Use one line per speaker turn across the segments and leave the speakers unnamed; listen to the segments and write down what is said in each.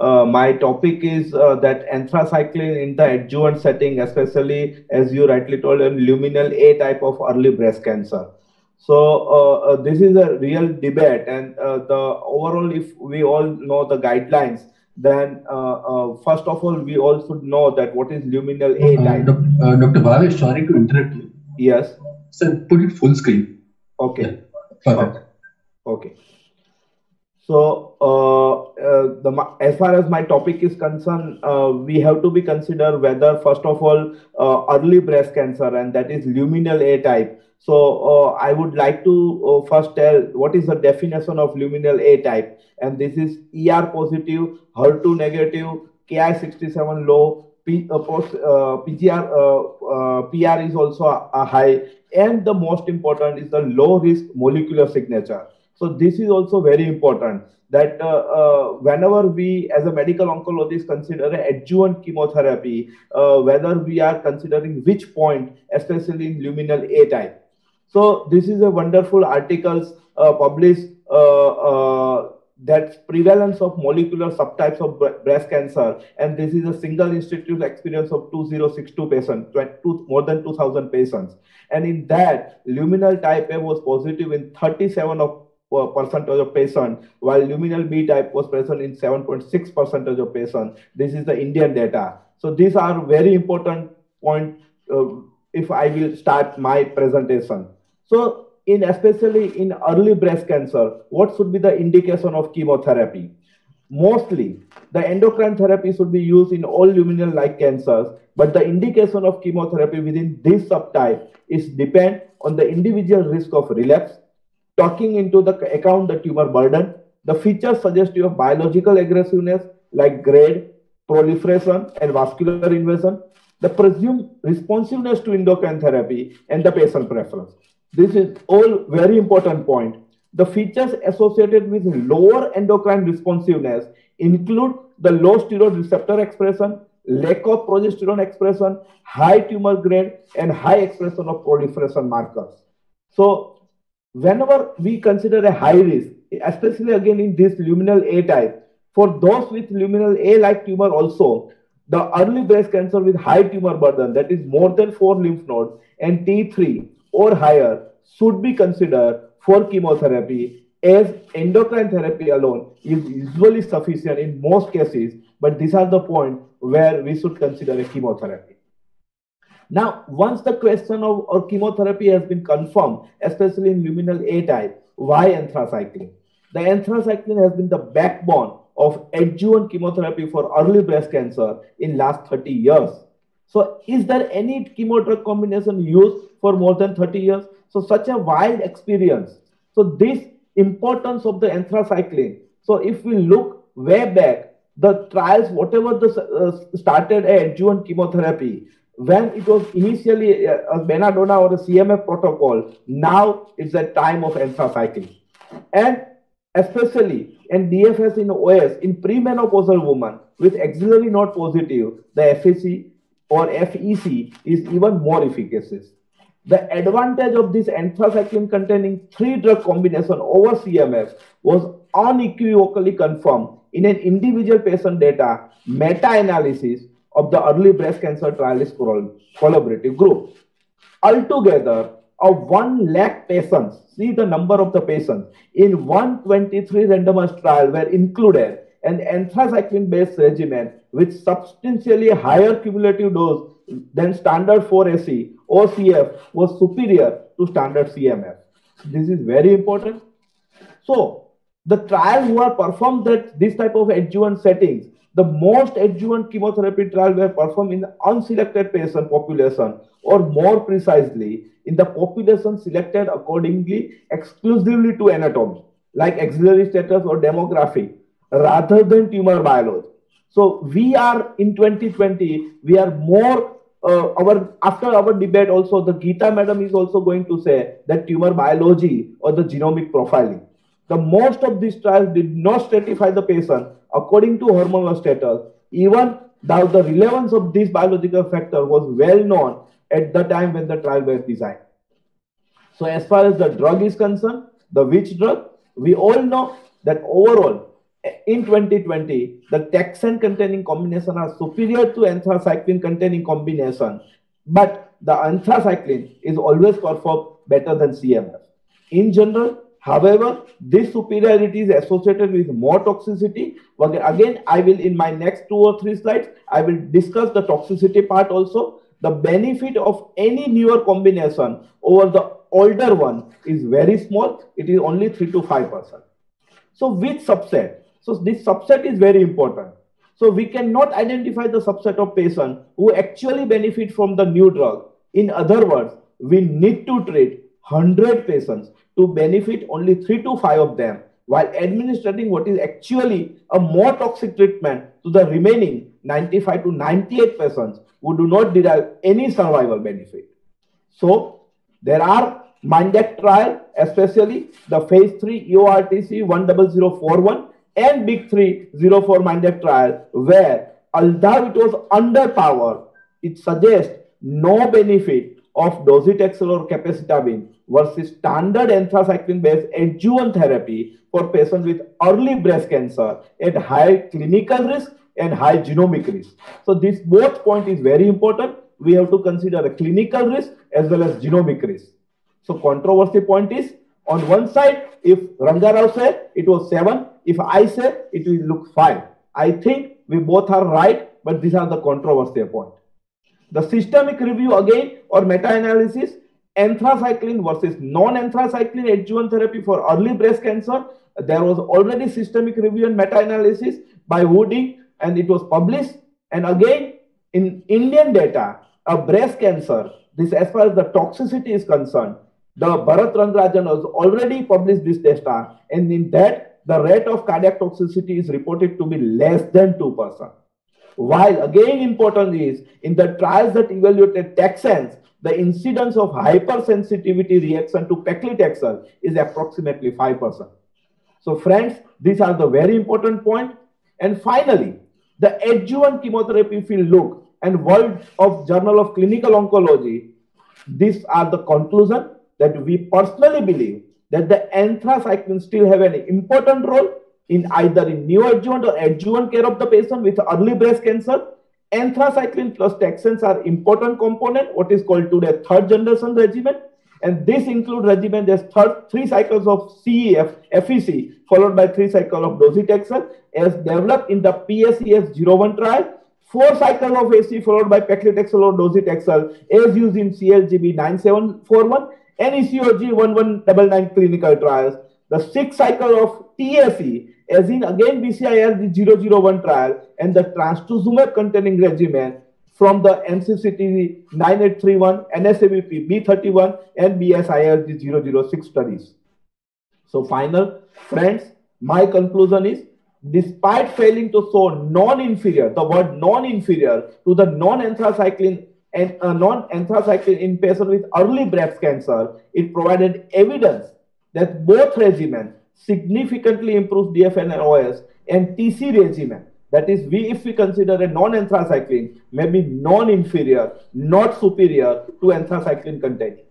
My topic is that anthracycline in the adjuvant setting, especially as you rightly told, in luminal A type of early breast cancer. So this is a real debate, and the overall, if we all know the guidelines, then first of all, we all should know that what is luminal A type.
Dr. Bhavesh, sorry to interrupt you.
Yes.
Sir, put it full screen. Yeah,
Okay.
perfect.
Okay. Okay. So, as far as my topic is concerned, we have to be consider whether, first of all, early breast cancer, and that is luminal A type. So, I would like to first tell what is the definition of luminal A type, and this is ER positive, HER2 negative, Ki67 low, PGR, PR is also a high, and the most important is the low risk molecular signature. So this is also very important that whenever we as a medical oncologist consider adjuvant chemotherapy, whether we are considering which point, especially in luminal A type. So this is a wonderful articles published that prevalence of molecular subtypes of breast cancer, and this is a single institute experience of 2062 patients, more than 2000 patients, and in that luminal type A was positive in 37 of percentage of patients, while luminal B type was present in 7.6 percentage of patients. This is the Indian data. So these are very important point. If I will start my presentation. So in especially in early breast cancer, what should be the indication of chemotherapy? Mostly, the endocrine therapy should be used in all luminal like cancers, but the indication of chemotherapy within this subtype is depend on the individual risk of relapse, taking into the account the tumor burden, the features suggestive of biological aggressiveness like grade, proliferation, and vascular invasion, the presumed responsiveness to endocrine therapy, and the patient preference. This is all very important point. The features associated with lower endocrine responsiveness include the low steroid receptor expression, lack of progesterone expression, high tumor grade, and high expression of proliferation markers. So whenever we consider a high risk, especially again in this luminal A type, for those with luminal A like tumor also, the early breast cancer with high tumor burden, that is more than 4 lymph nodes and T3 or higher, should be considered for chemotherapy, as endocrine therapy alone is usually sufficient in most cases, but these are the points where we should consider a chemotherapy. Now, once the question of or chemotherapy has been confirmed, especially in luminal A type, why anthracycline? The anthracycline has been the backbone of adjuvant chemotherapy for early breast cancer in last 30 years. So, is there any chemo drug combination used for more than 30 years? So, such a wide experience. So, this importance of the anthracycline. So, if we look way back, the trials, whatever the started adjuvant chemotherapy, when it was initially a Benadonna or a CMF protocol, now it's a time of anthracycline. And especially in DFS in OS in premenopausal women with axillary node positive, the FAC or FEC is even more efficacious. The advantage of this anthracycline containing 3 drug combination over CMF was unequivocally confirmed in an individual patient data meta-analysis of the early breast cancer trialist collaborative group. Altogether, of 1 lakh patients, see the number of the patients, in 123 randomized trial were included an anthracycline based regimen with substantially higher cumulative dose than standard 4AC or CF was superior to standard CMF. This is very important. So the trial who are performed that this type of adjuvant settings, the most adjuvant chemotherapy trial were performed in the unselected patient population, or more precisely, in the population selected accordingly exclusively to anatomy, like axillary status or demographic, rather than tumor biology. So we are in 2020, we are more our after our debate also the Geeta madam is also going to say that tumor biology or the genomic profiling. The most of these trials did not stratify the patient according to hormonal status, even though the relevance of this biological factor was well known at the time when the trial were designed. So as far as the drug is concerned, the which drug, we all know that overall in 2020, the taxane containing combination are superior to anthracycline containing combination, but the anthracycline is always performed better than CMF. In general, however, this superiority is associated with more toxicity. But again, I will in my next 2 or 3 slides, I will discuss the toxicity part also. The benefit of any newer combination over the older one is very small. It is only 3 to 5%. So which subset? So this subset is very important. So we cannot identify the subset of patients who actually benefit from the new drug. In other words, we need to treat 100 patients to benefit only 3 to 5 of them, while administering what is actually a more toxic treatment to the remaining 95 to 98 patients who do not derive any survival benefit. So there are MINDAC trial, especially the phase 3 EORTC 10041 and Big 304 MINDAC trial, where although it was underpowered, it suggests no benefit of docetaxel or capecitabine versus standard anthracycline-based adjuvant therapy for patients with early breast cancer at high clinical risk and high genomic risk. So this both point is very important. We have to consider a clinical risk as well as genomic risk. So controversy point is, on one side, if Ranga Rao said it was 7, if I say it will look 5. I think we both are right, but these are the controversial point. The systemic review again or meta-analysis, anthracycline versus non-anthracycline adjuvant therapy for early breast cancer. There was already systemic review and meta-analysis by Wooding, and it was published. And again, in Indian data, a breast cancer, this as far as the toxicity is concerned, the Bharat Rangarajan has already published this data, and in that, the rate of cardiac toxicity is reported to be less than 2%. While again important is, in the trials that evaluated taxanes, the incidence of hypersensitivity reaction to paclitaxel is approximately 5%. So friends, these are the very important point. And finally, the adjuvant chemotherapy field look and World of Journal of Clinical Oncology, these are the conclusion that we personally believe that the anthracycline still have an important role in either in neoadjuvant or adjuvant care of the patient with early breast cancer. Anthracycline plus taxanes are important component, what is called today third generation regimen. And this includes regimen as 3 cycles of CEF, FEC, followed by 3 cycles of docetaxel, as developed in the PSES01 trial, 4 cycles of AC followed by paclitaxel or docetaxel, as used in CLGB 9741 and ECOG 1199 clinical trials. The 6 cycle of TSE, as in again BCIR 001 trial, and the trastuzumab containing regimen from the NCCT 9831, NSABP B31, and BSIR 006 studies. So final, friends, my conclusion is, despite failing to show non-inferior, the word non-inferior to the non-anthracycline and non-anthracycline in patients with early breast cancer, it provided evidence that both regimens significantly improves DFN and OS, and TC regimen, that is, if we consider a non-anthracycline, may be non-inferior, not superior to anthracycline containing.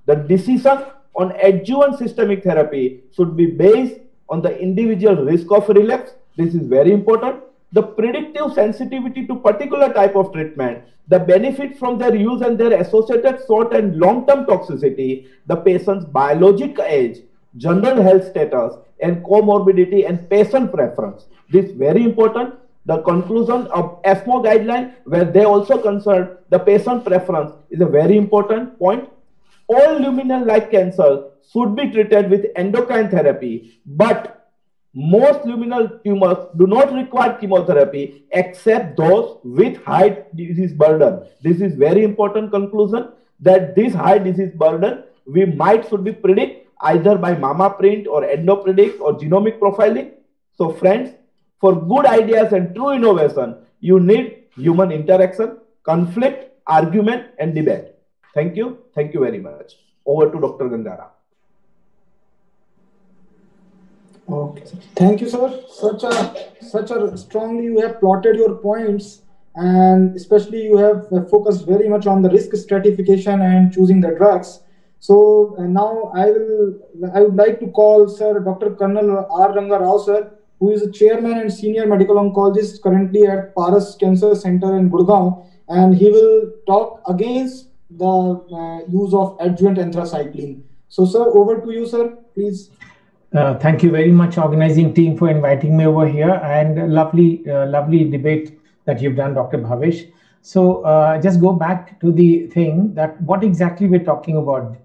The decision on adjuvant systemic therapy should be based on the individual risk of relapse. This is very important. The predictive sensitivity to particular type of treatment, the benefit from their use and their associated short and long-term toxicity, the patient's biologic age, general health status, and comorbidity and patient preference. This is very important. The conclusion of ESMO guideline, where they also concern the patient preference, is a very important point. All luminal-like cancer should be treated with endocrine therapy, but most luminal tumors do not require chemotherapy except those with high disease burden. This is very important conclusion, that this high disease burden we should be predict either by MammaPrint or EndoPredict or genomic profiling. So friends, for good ideas and true innovation, you need human interaction, conflict, argument, and debate. Thank you. Thank you very much. Over to Dr. Gangara.
Okay, thank you, sir. Such a strongly you have plotted your points, and especially you have focused very much on the risk stratification and choosing the drugs. So now I would like to call Sir Dr. Colonel R. Ranga Rao, sir, who is a chairman and senior medical oncologist currently at Paras Cancer Center in Gurgaon, and he will talk against the use of adjuvant anthracycline. So, sir, over to you, sir, please.
Thank you very much, organizing team, for inviting me over here, and lovely debate that you've done, Dr. Bhavesh. So just go back to the thing that what exactly we're talking about.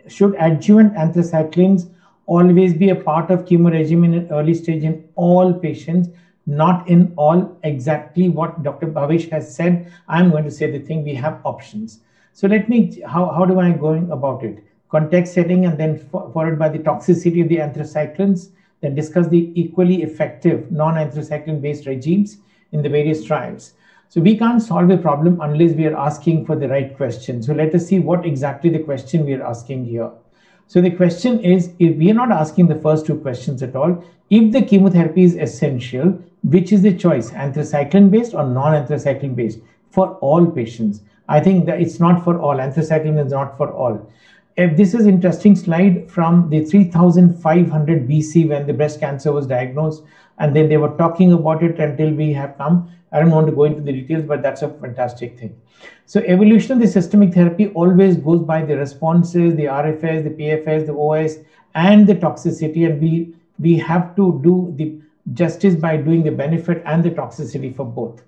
Should adjuvant anthracyclines always be a part of chemo regimen in early stage in all patients? Not in all. Exactly what Dr. Bhavesh has said. I'm going to say the thing, we have options. So let me, how do I going about it? Context setting, and then followed by the toxicity of the anthracyclines, then discuss the equally effective non-anthracycline based regimes in the various trials. So we can't solve a problem unless we are asking for the right question. So let us see what exactly the question we are asking here. So the question is, if we are not asking the first two questions at all, if the chemotherapy is essential, which is the choice, anthracycline based or non-anthracycline based for all patients? I think that it's not for all. Anthracycline is not for all. If this is interesting slide from the 3500 BC when the breast cancer was diagnosed, and then they were talking about it until we have come. I don't want to go into the details, but that's a fantastic thing. So evolution of the systemic therapy always goes by the responses, the RFS, the PFS, the OS, and the toxicity, and we have to do the justice by doing the benefit and the toxicity for both.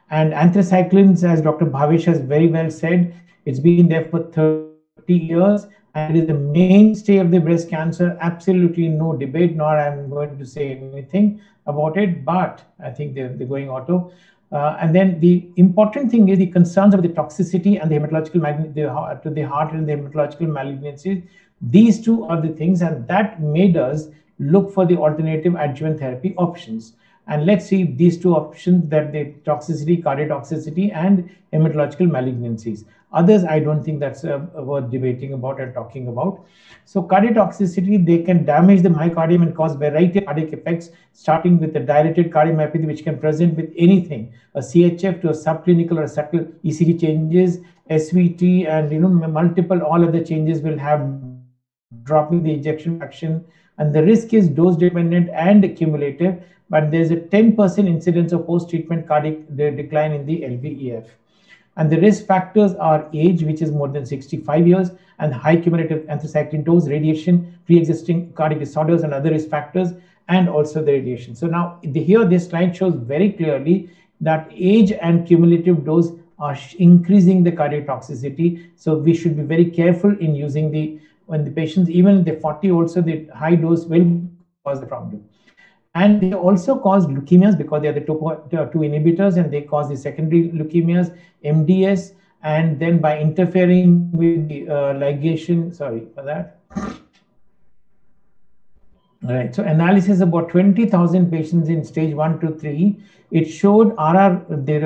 And anthracyclines, as Dr. Bhavesh has very well said, it's been there for 30 years. And it is the mainstay of the breast cancer. Absolutely no debate, nor I'm going to say anything about it, but I think they're going auto. And then the important thing is the concerns of the toxicity and the hematological to the heart and the hematological malignancies. These two are the things, and that made us look for the alternative adjuvant therapy options. And let's see these two options, that the toxicity, cardiotoxicity, and hematological malignancies. Others, I don't think that's worth debating about or talking about. So cardiotoxicity, they can damage the myocardium and cause variety of cardiac effects, starting with the dilated cardiomyopathy, which can present with anything, a CHF to a subclinical or subtle ECG changes, SVT, and multiple all other changes will have dropping the ejection fraction. And the risk is dose dependent and cumulative, but there's a 10% incidence of post-treatment cardiac decline in the LVEF. And the risk factors are age, which is more than 65 years, and high cumulative anthracycline dose, radiation, pre-existing cardiac disorders, and other risk factors, and also the radiation. So now here this slide shows very clearly that age and cumulative dose are increasing the cardiac toxicity. So we should be very careful in using when the patients, even the 40 also, the high dose will cause the problem. And they also cause leukemias because they are the 2 inhibitors, and they cause the secondary leukemias, MDS, and then by interfering with the ligation, sorry for that. All right, so analysis about 20,000 patients in stage 1 to 3, it showed the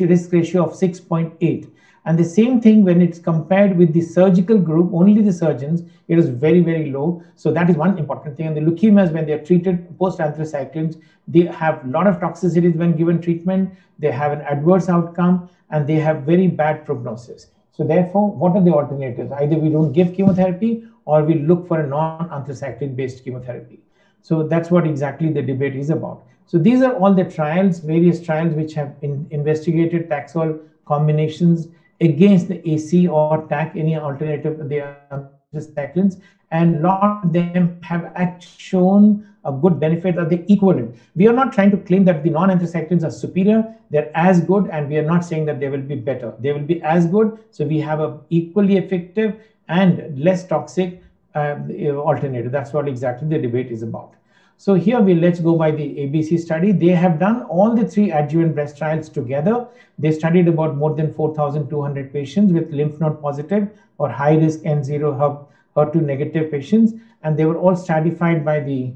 risk ratio of 6.8. And the same thing when it's compared with the surgical group, only the surgeons, it is very, very low. So that is one important thing. And the leukemias, when they're treated post-anthracyclines, they have a lot of toxicities when given treatment, they have an adverse outcome, and they have very bad prognosis. So therefore, what are the alternatives? Either we don't give chemotherapy, or we look for a non-anthracycline based chemotherapy. So that's what exactly the debate is about. So these are all the trials, various trials which have investigated Taxol combinations against the AC or TAC, any alternative, the anthracyclines, and a lot of them have actually shown a good benefit, or the equivalent. We are not trying to claim that the non-anthracyclines are superior, they're as good, and we are not saying that they will be better. They will be as good, so we have a equally effective and less toxic alternative. That's what exactly the debate is about. So here let's go by the ABC study. They have done all the 3 adjuvant breast trials together. They studied about more than 4,200 patients with lymph node positive or high risk N0 HER2 negative patients, and they were all stratified by the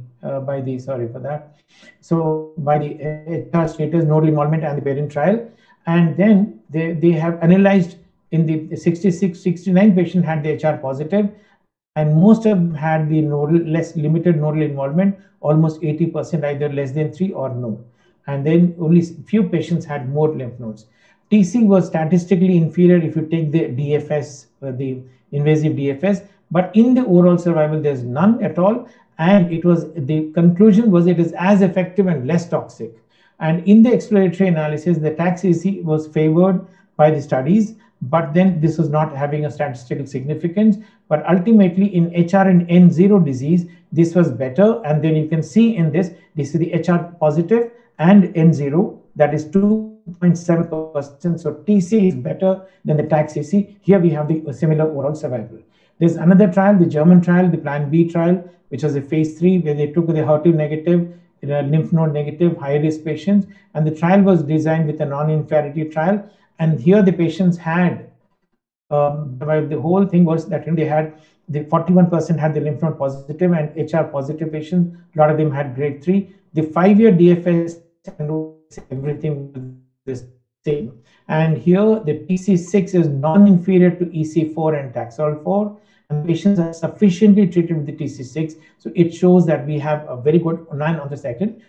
sorry for that. So by the HR status, nodal involvement, and the parent trial, and then they have analyzed in the 69 patients had the HR positive, and most of them had the less limited nodal involvement, almost 80%, either less than 3 or no. And then only few patients had more lymph nodes. TC was statistically inferior if you take the DFS, the invasive DFS, but in the overall survival, there's none at all. and the conclusion was it is as effective and less toxic. And in the exploratory analysis, the TAXC was favored by the studies, but then this was not having a statistical significance. But ultimately in HR and N0 disease, this was better. And then you can see in this is the HR positive and N0, that is 2.7%. So TC is better than the TAXC. Here we have the similar overall survival. There's another trial, the German trial, the Plan B trial, which was a phase 3, where they took the HER2 negative, lymph node negative, high risk patients, and the trial was designed with a non-inferiority trial. And here the patients had, the whole thing was that they had, the 41% had the lymph node positive and HR positive patients. A lot of them had grade 3. The 5-year DFS and everything was the same. And here the TC6 is non-inferior to EC4 and Taxol 4. And patients are sufficiently treated with the TC6, so it shows that we have a very good non-anthracycline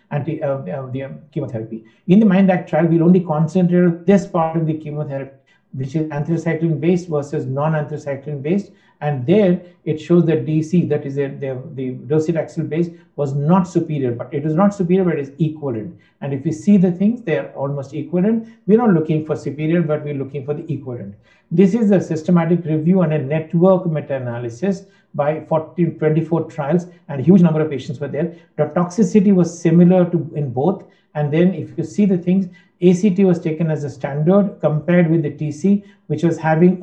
chemotherapy. In the MINDACT trial, we'll only concentrate on this part of the chemotherapy, which is anthracycline based versus non-anthracycline based, and there it shows that DC, that is the docetaxel based, was not superior, but it is not superior, but it is equivalent. And if we see the things, they are almost equivalent. We're not looking for superior, but we're looking for the equivalent. This is a systematic review and a network meta-analysis by 24 trials, and a huge number of patients were there. The toxicity was similar to in both. And then if you see the things, ACT was taken as a standard compared with the TC, which was having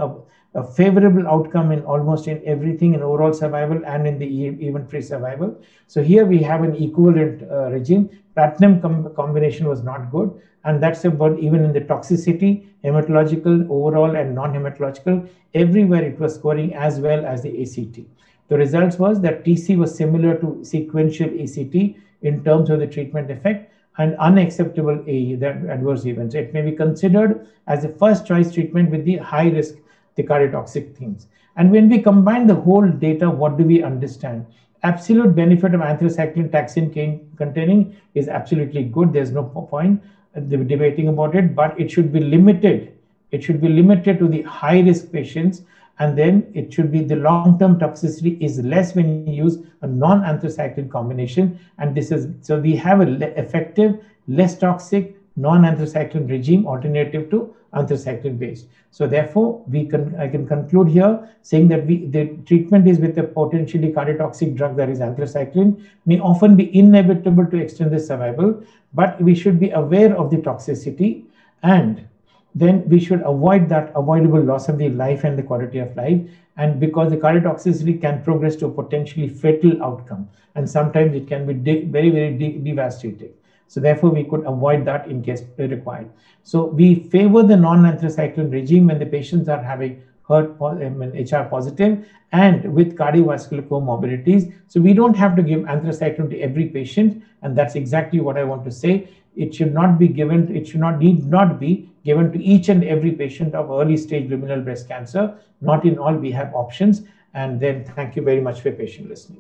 a favorable outcome in almost in everything, in overall survival and in the event-free survival. So here we have an equivalent regime. Platinum combination was not good, and that's about even in the toxicity, hematological, overall and non-hematological, everywhere it was scoring as well as the ACT. The results was that TC was similar to sequential ACT in terms of the treatment effect, and unacceptable AE, that adverse events. It may be considered as a first choice treatment with the high risk, the cardiotoxic things. And when we combine the whole data, what do we understand? Absolute benefit of anthracycline taxane containing is absolutely good. There's no point debating about it, but it should be limited. It should be limited to the high risk patients, and then it should be the long-term toxicity is less when you use a non-anthracycline combination. And this is, so we have an effective, less toxic, non-anthracycline regime alternative to anthracycline based. So therefore, I can conclude here saying that the treatment is with a potentially cardiotoxic drug, that is anthracycline, may often be inevitable to extend the survival, but we should be aware of the toxicity, and then we should avoid that avoidable loss of the life and the quality of life. And because the cardiotoxicity can progress to a potentially fatal outcome, and sometimes it can be very, very devastating. So therefore, we could avoid that in case required. So we favor the non-anthracycline regime when the patients are having HR positive and with cardiovascular comorbidities. So we don't have to give anthracycline to every patient, and that's exactly what I want to say. It should not be given, it should not, need not be given to each and every patient of early stage luminal breast cancer. Not in all, we have options. And then thank you very much for your patient listening.